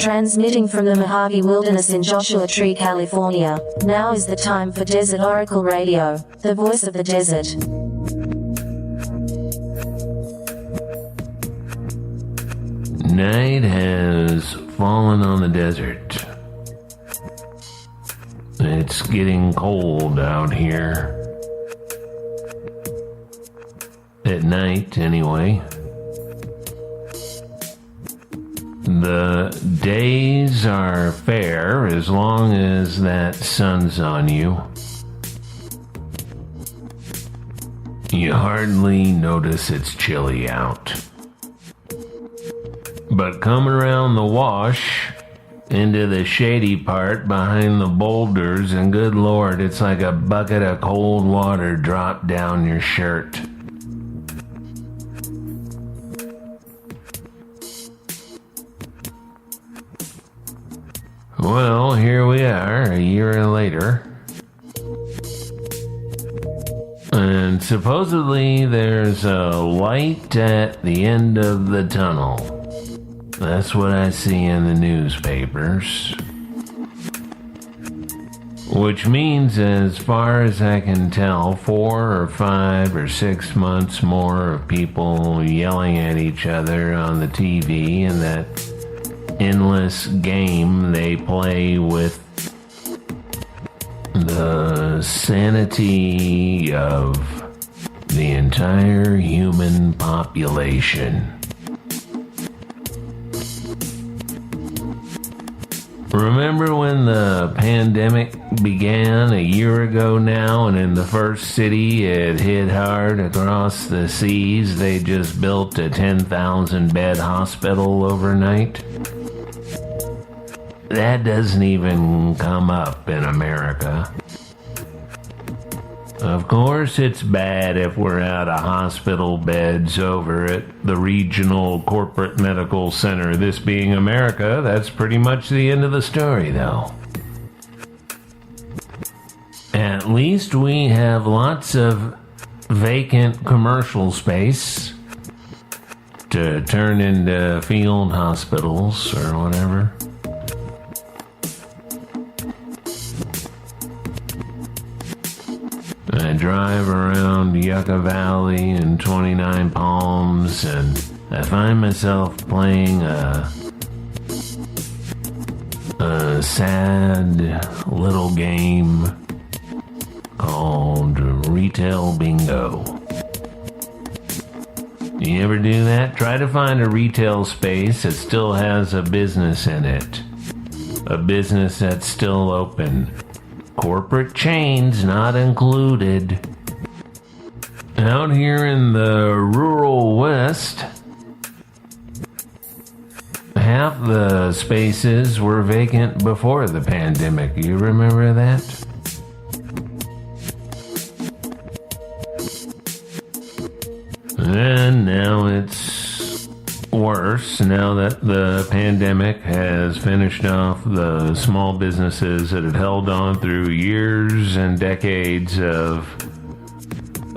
Transmitting from the Mojave Wilderness in Joshua Tree, California, now is the time for Desert Oracle Radio, the voice of the desert. Night has fallen on the desert. It's getting cold out here. At night, anyway. The days are fair as long as that sun's on you. You hardly notice it's chilly out. But coming around the wash into the shady part behind the boulders, and good Lord, it's like a bucket of cold water dropped down your shirt. Well, here we are, a year later. And supposedly there's a light at the end of the tunnel. That's what I see in the newspapers. Which means, as far as I can tell, 4 or 5 or 6 months more of people yelling at each other on the TV and that endless game they play with the sanity of the entire human population. Remember when the pandemic began a year ago now, and in the first city it hit hard across the seas? They just built a 10,000 bed hospital overnight. That doesn't even come up in America. Of course, it's bad if we're out of hospital beds over at the regional corporate medical center. This being America, that's pretty much the end of the story, though. At least we have lots of vacant commercial space to turn into field hospitals or whatever. I drive around Yucca Valley and 29 Palms, and I find myself playing a sad little game called Retail Bingo. You ever do that? Try to find a retail space that still has a business in it. A business that's still open. Corporate chains not included. Out here in the rural West, half the spaces were vacant before the pandemic. You remember that? And now it's worse now that the pandemic has finished off the small businesses that had held on through years and decades of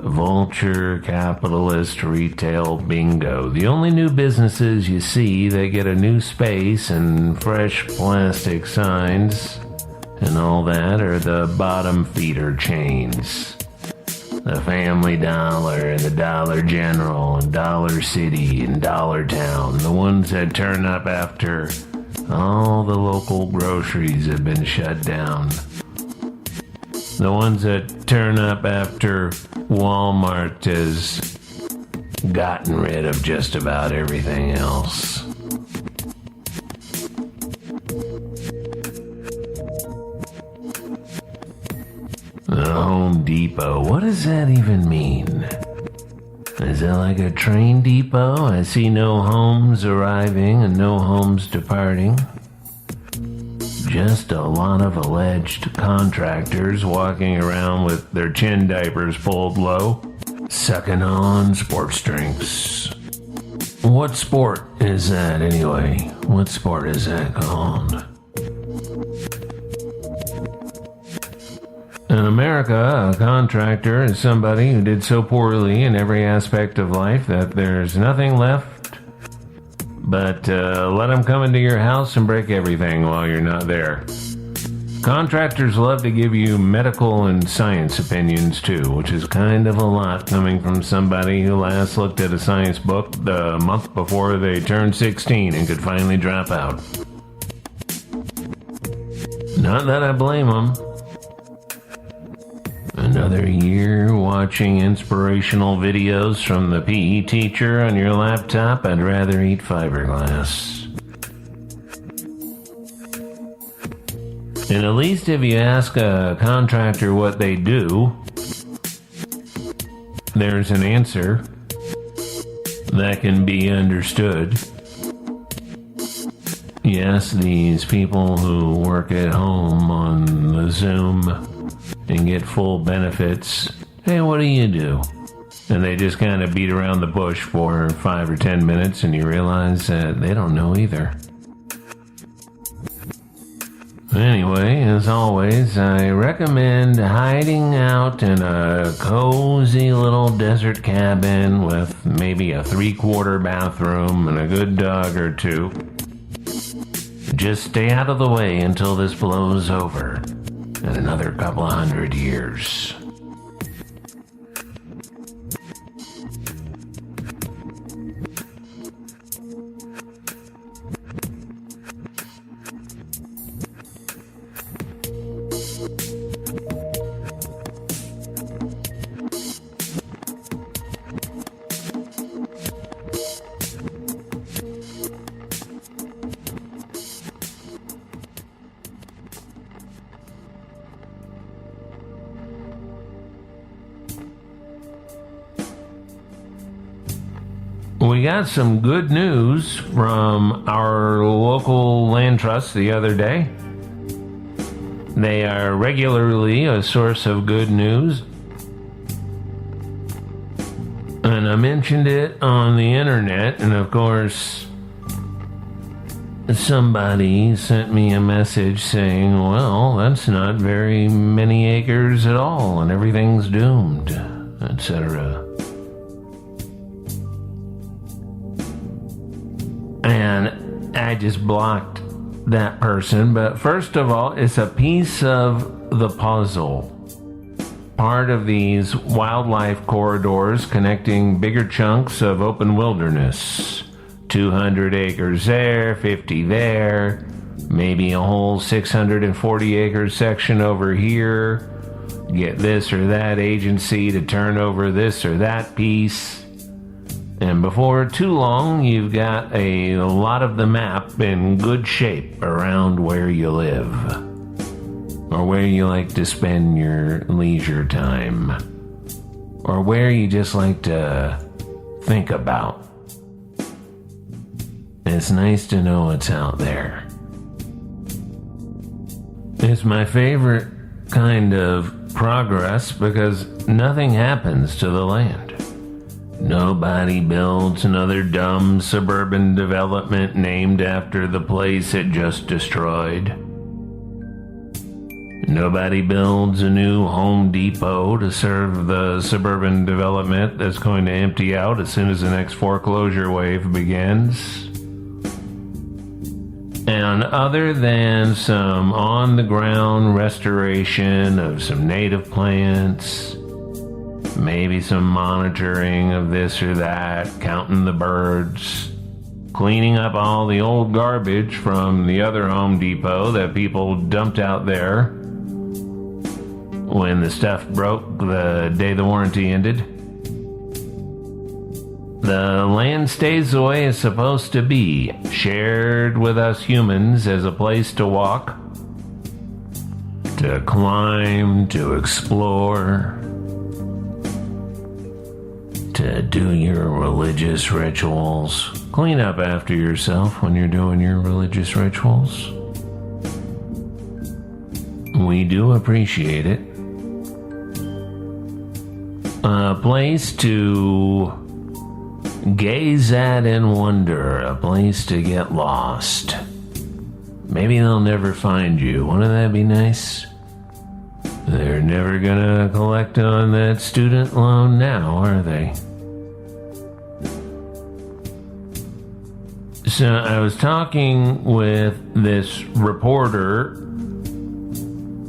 vulture capitalist retail bingo. The only new businesses you see, they get a new space and fresh plastic signs and all that, are the bottom feeder chains. The Family Dollar and the Dollar General and Dollar City and Dollar Town. The ones that turn up after all the local groceries have been shut down. The ones that turn up after Walmart has gotten rid of just about everything else. The Home Depot. What does that even mean? Is it like a train depot? I see no homes arriving and no homes departing. Just a lot of alleged contractors walking around with their chin diapers pulled low, sucking on sports drinks. What sport is that anyway? What sport is that called? In America, a contractor is somebody who did so poorly in every aspect of life that there's nothing left But let them come into your house and break everything while you're not there. Contractors love to give you medical and science opinions too, which is kind of a lot coming from somebody who last looked at a science book the month before they turned 16 and could finally drop out. Not that I blame them. Another year watching inspirational videos from the PE teacher on your laptop, I'd rather eat fiberglass. And at least if you ask a contractor what they do, there's an answer that can be understood. Yes, these people who work at home on the Zoom and get full benefits, hey, what do you do? And they just kind of beat around the bush for 5 or 10 minutes and you realize that they don't know either. Anyway, as always, I recommend hiding out in a cozy little desert cabin with maybe a 3/4 bathroom and a good dog or two. Just stay out of the way until this blows over in another couple of 100 years. We got some good news from our local land trust the other day. They are regularly a source of good news. And I mentioned it on the internet, and of course, somebody sent me a message saying, well, that's not very many acres at all, and everything's doomed, etc. And I just blocked that person. But first of all, it's a piece of the puzzle. Part of these wildlife corridors connecting bigger chunks of open wilderness. 200 acres there, 50 there, maybe a whole 640 acre section over here. Get this or that agency to turn over this or that piece. And before too long, you've got a lot of the map in good shape around where you live. Or where you like to spend your leisure time. Or where you just like to think about. It's nice to know what's out there. It's my favorite kind of progress because nothing happens to the land. Nobody builds another dumb suburban development named after the place it just destroyed. Nobody builds a new Home Depot to serve the suburban development that's going to empty out as soon as the next foreclosure wave begins. And other than some on-the-ground restoration of some native plants, maybe some monitoring of this or that, counting the birds, cleaning up all the old garbage from the other Home Depot that people dumped out there when the stuff broke the day the warranty ended. The land stays the way it's supposed to be, shared with us humans as a place to walk, to climb, to explore, to do your religious rituals. Clean up after yourself when you're doing your religious rituals. We do appreciate it. A place to gaze at and wonder, a place to get lost. Maybe they'll never find you. Wouldn't that be nice? They're never gonna collect on that student loan now, are they? So I was talking with this reporter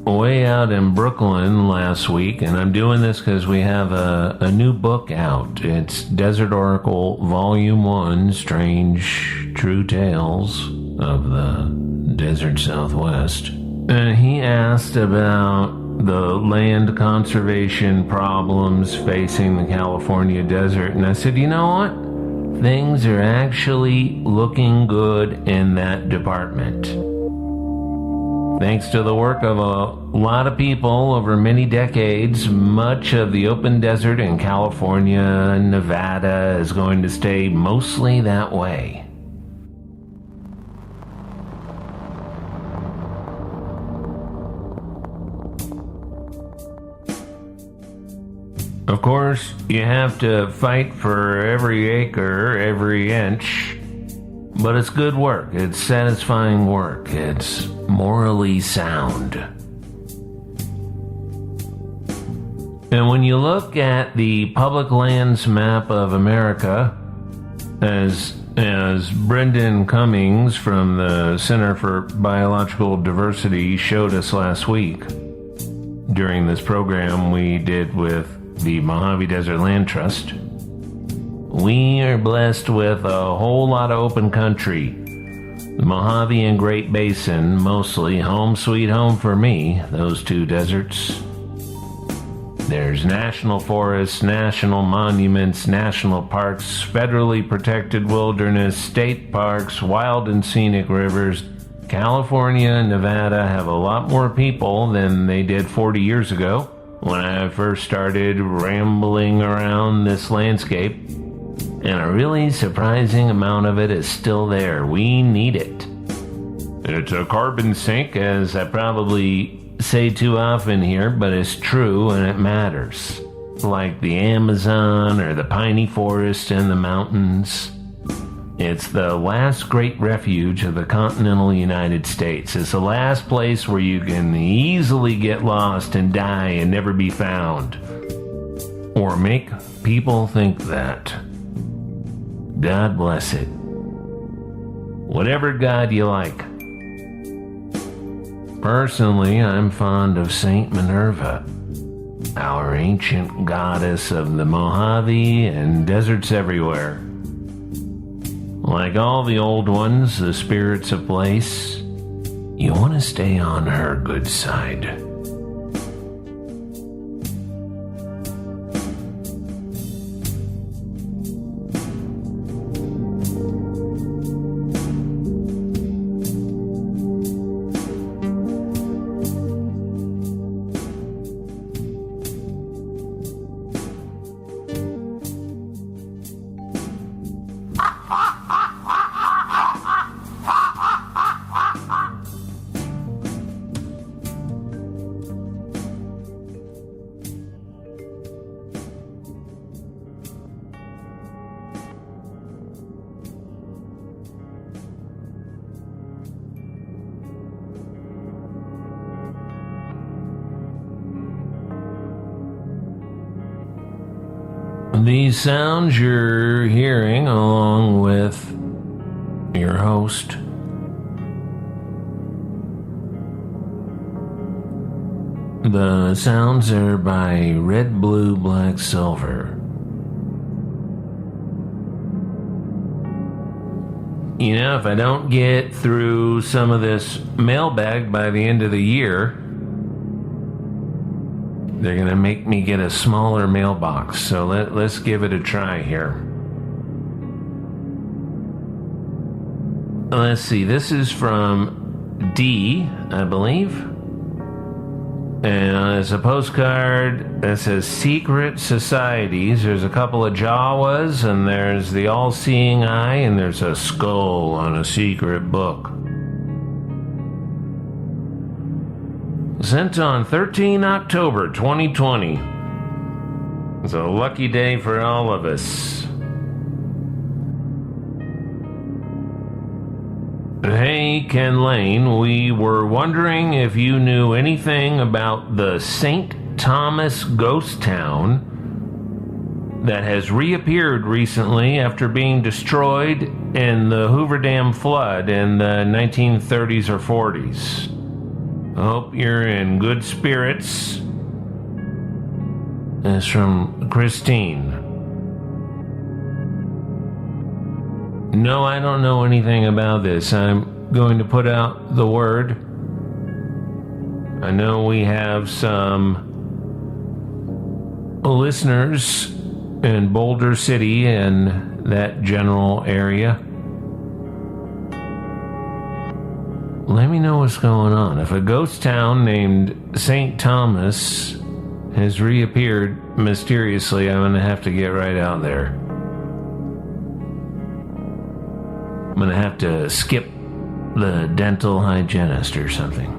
way out in Brooklyn last week, and I'm doing this because we have a new book out. It's Desert Oracle Volume 1, Strange True Tales of the Desert Southwest. And he asked about the land conservation problems facing the California desert, and I said, you know what? Things are actually looking good in that department. Thanks to the work of a lot of people over many decades, much of the open desert in California and Nevada is going to stay mostly that way. Of course, you have to fight for every acre, every inch, but it's good work. It's satisfying work. It's morally sound. And when you look at the public lands map of America, as Brendan Cummings from the Center for Biological Diversity showed us last week during this program we did with the Mojave Desert Land Trust, we are blessed with a whole lot of open country. The Mojave and Great Basin, mostly home sweet home for me, those two deserts. There's national forests, national monuments, national parks, federally protected wilderness, state parks, wild and scenic rivers. California and Nevada have a lot more people than they did 40 years ago when I first started rambling around this landscape, and a really surprising amount of it is still there. We need it. It's a carbon sink, as I probably say too often here, but it's true and it matters. Like the Amazon or the piney forest in the mountains. It's the last great refuge of the continental United States. It's the last place where you can easily get lost and die and never be found. Or make people think that. God bless it. Whatever God you like. Personally, I'm fond of Saint Minerva, our ancient goddess of the Mojave and deserts everywhere. Like all the old ones, the spirits of place, you want to stay on her good side. These sounds you're hearing, along with your host, the sounds are by RedBlueBlackSilver. You know, if I don't get through some of this mailbag by the end of the year, they're going to make me get a smaller mailbox, so let's give it a try here. Let's see, this is from D, I believe. And it's a postcard that says Secret Societies. There's a couple of Jawas, and there's the All-Seeing Eye, and there's a skull on a secret book. Sent on 13 October 2020. It's a lucky day for all of us. Hey, Ken Lane, we were wondering if you knew anything about the St. Thomas ghost town that has reappeared recently after being destroyed in the Hoover Dam flood in the 1930s or 40s. I hope you're in good spirits. It's from Christine. No, I don't know anything about this. I'm going to put out the word. I know we have some listeners in Boulder City and that general area. Let me know what's going on. If a ghost town named St. Thomas has reappeared mysteriously, I'm going to have to get right out there. I'm going to have to skip the dental hygienist or something.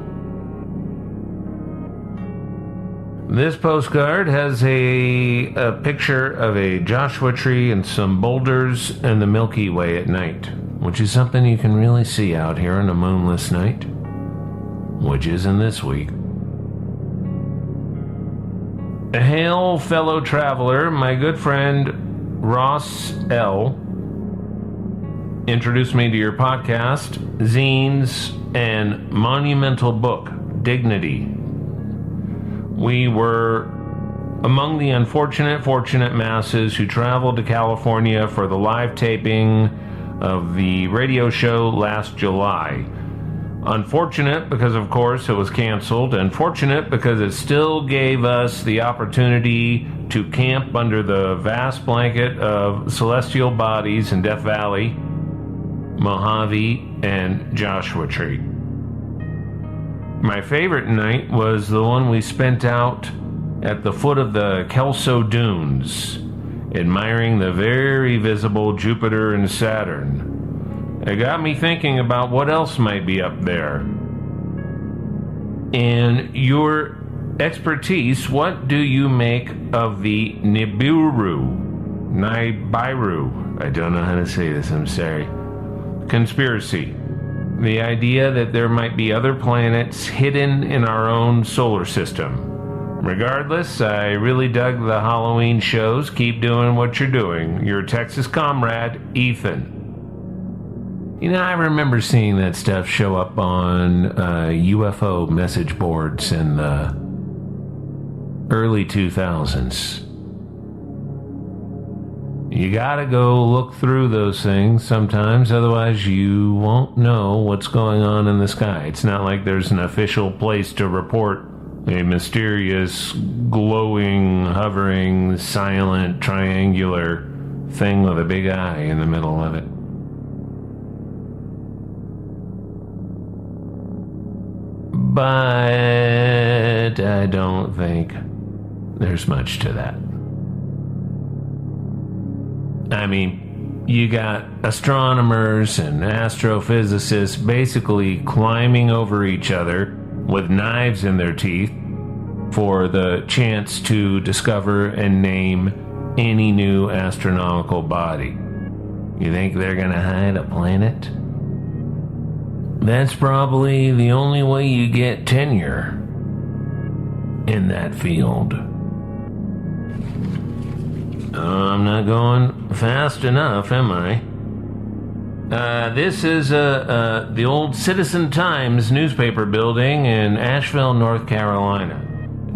This postcard has a picture of a Joshua tree and some boulders and the Milky Way at night, which is something you can really see out here on a moonless night, which isn't this week. Hail, fellow traveler. My good friend Ross L. introduced me to your podcast, zines, and monumental book, Dignity. We were among the fortunate masses who traveled to California for the live taping of the radio show last July. Unfortunate because, of course, it was canceled, and fortunate because it still gave us the opportunity to camp under the vast blanket of celestial bodies in Death Valley, Mojave, and Joshua Tree. My favorite night was the one we spent out at the foot of the Kelso Dunes, admiring the very visible Jupiter and Saturn. It got me thinking about what else might be up there. In your expertise, what do you make of the Nibiru, I don't know how to say this, I'm sorry, conspiracy? The idea that there might be other planets hidden in our own solar system. Regardless, I really dug the Halloween shows. Keep doing what you're doing. Your Texas comrade, Ethan. You know, I remember seeing that stuff show up on UFO message boards in the early 2000s. You gotta go look through those things sometimes, otherwise you won't know what's going on in the sky. It's not like there's an official place to report a mysterious, glowing, hovering, silent, triangular thing with a big eye in the middle of it. But I don't think there's much to that. I mean, you got astronomers and astrophysicists basically climbing over each other with knives in their teeth for the chance to discover and name any new astronomical body. You think they're gonna hide a planet? That's probably the only way you get tenure in that field. I'm not going fast enough, am I? This is the old Citizen Times newspaper building in Asheville, North Carolina.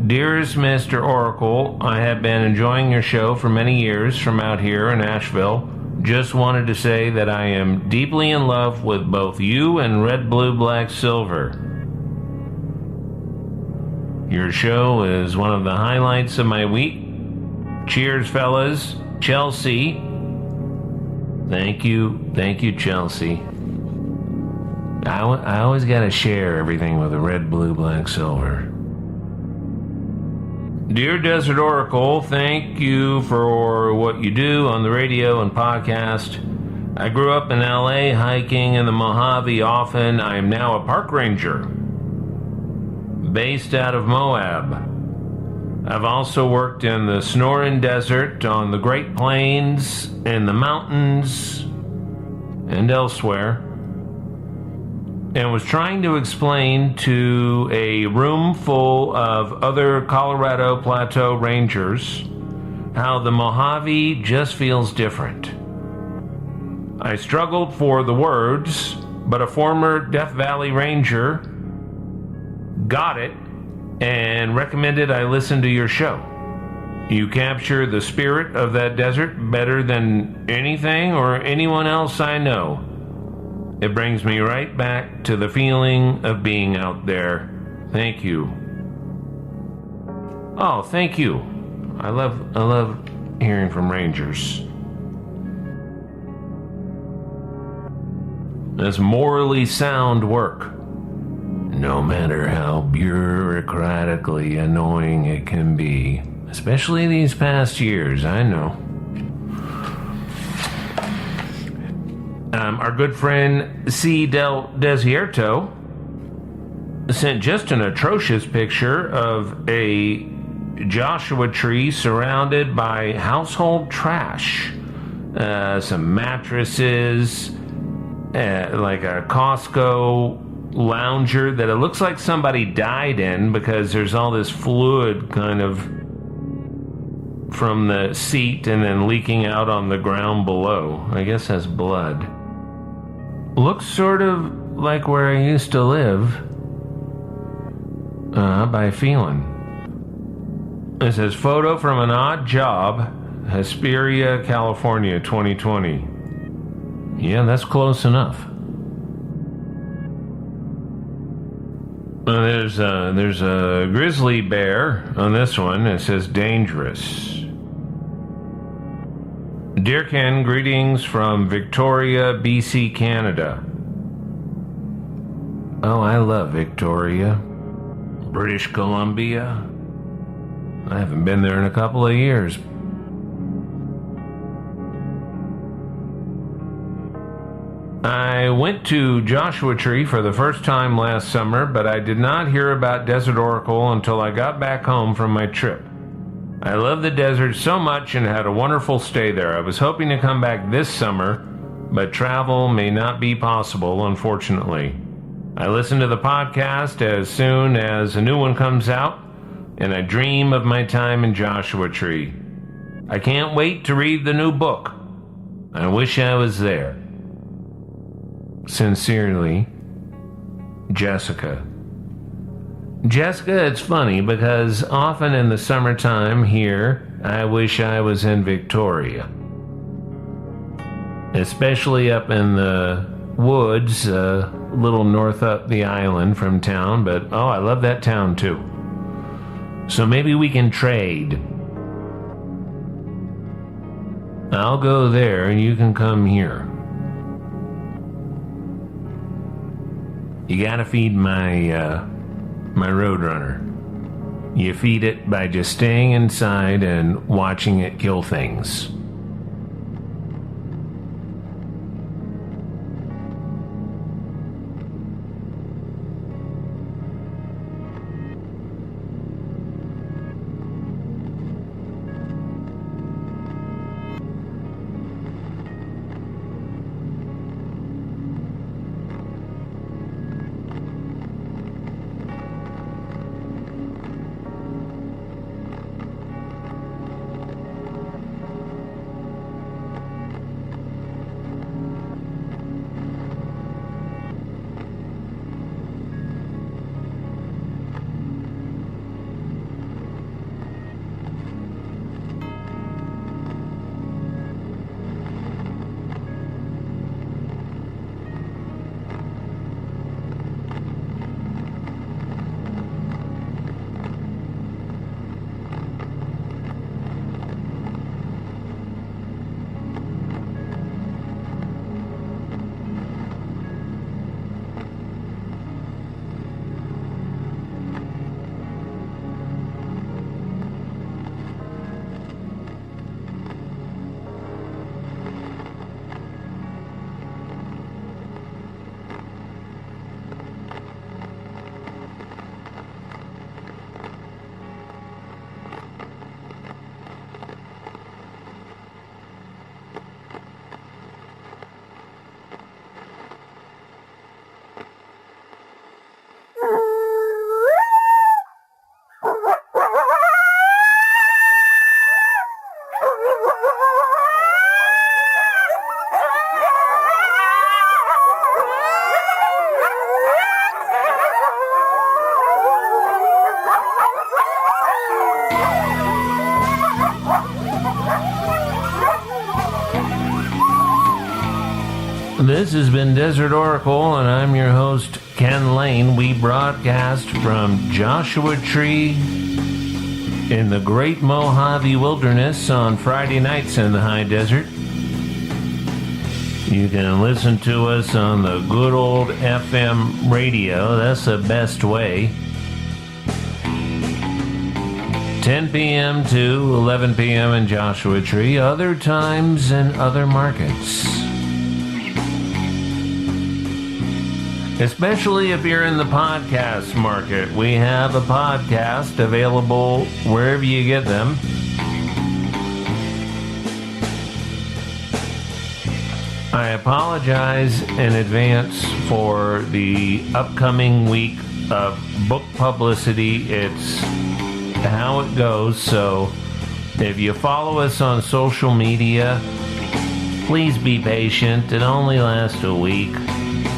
Dearest Mr. Oracle, I have been enjoying your show for many years from out here in Asheville. Just wanted to say that I am deeply in love with both you and RedBlueBlackSilver. Your show is one of the highlights of my week. Cheers, fellas. Chelsea. Thank you, Chelsea. I always gotta share everything with a RedBlueBlackSilver. Dear Desert Oracle, thank you for what you do on the radio and podcast. I grew up in LA, hiking in the Mojave often. I am now a park ranger, based out of Moab. I've also worked in the Sonoran Desert, on the Great Plains, in the mountains, and elsewhere, and was trying to explain to a room full of other Colorado Plateau Rangers how the Mojave just feels different. I struggled for the words, but a former Death Valley Ranger got it and recommended I listen to your show. You capture the spirit of that desert better than anything or anyone else I know. It brings me right back to the feeling of being out there. Thank you. Oh, thank you. I love hearing from Rangers. That's morally sound work. No matter how bureaucratically annoying it can be. Especially these past years, I know. Our good friend C. Del Desierto sent just an atrocious picture of a Joshua tree surrounded by household trash. Some mattresses, like a Costco lounger that it looks like somebody died in because there's all this fluid kind of from the seat and then leaking out on the ground below. I guess that's blood. Looks sort of like where I used to live. By Phelan. It says, photo from an odd job, Hesperia, California, 2020. Yeah, that's close enough. There's a grizzly bear on this one. It says dangerous. Dear Ken, greetings from Victoria, BC, Canada. Oh, I love Victoria. British Columbia. I haven't been there in a couple of years. I went to Joshua Tree for the first time last summer, but I did not hear about Desert Oracle until I got back home from my trip. I love the desert so much and had a wonderful stay there. I was hoping to come back this summer, but travel may not be possible, unfortunately. I listen to the podcast as soon as a new one comes out, and I dream of my time in Joshua Tree. I can't wait to read the new book. I wish I was there. Sincerely, Jessica. Jessica, it's funny because often in the summertime here, I wish I was in Victoria. Especially up in the woods, a little north up the island from town, but I love that town too. So maybe we can trade. I'll go there and you can come here. You gotta feed my roadrunner. You feed it by just staying inside and watching it kill things. This has been Desert Oracle, and I'm your host, Ken Lane. We broadcast from Joshua Tree in the Great Mojave Wilderness on Friday nights in the high desert. You can listen to us on the good old FM radio. That's the best way. 10 p.m. to 11 p.m. in Joshua Tree. Other times in other markets. Especially if you're in the podcast market. We have a podcast available wherever you get them. I apologize in advance for the upcoming week of book publicity. It's how it goes, so if you follow us on social media, please be patient. It only lasts a week.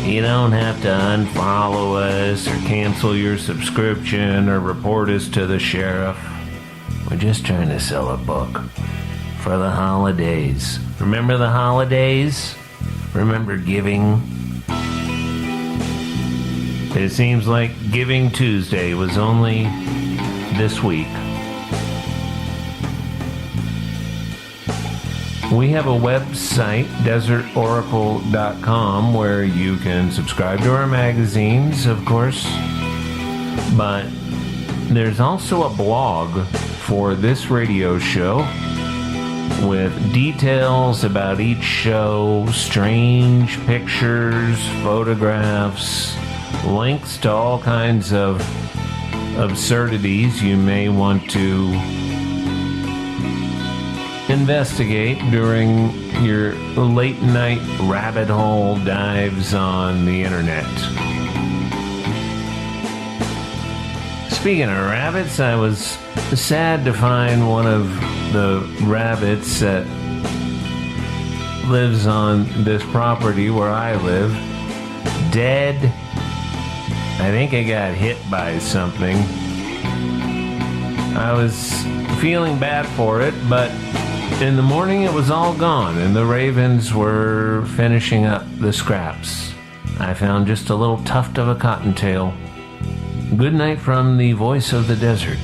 You don't have to unfollow us or cancel your subscription or report us to the sheriff. We're just trying to sell a book for the holidays. Remember the holidays? Remember giving? It seems like Giving Tuesday was only this week. We have a website, desertoracle.com, where you can subscribe to our magazines, of course. But there's also a blog for this radio show with details about each show, strange pictures, photographs, links to all kinds of absurdities you may want to investigate during your late night rabbit hole dives on the internet. Speaking of rabbits, I was sad to find one of the rabbits that lives on this property where I live dead. I think I got hit by something. I was feeling bad for it, but in the morning it was all gone, and the ravens were finishing up the scraps. I found just a little tuft of a cottontail. Good night from the voice of the desert.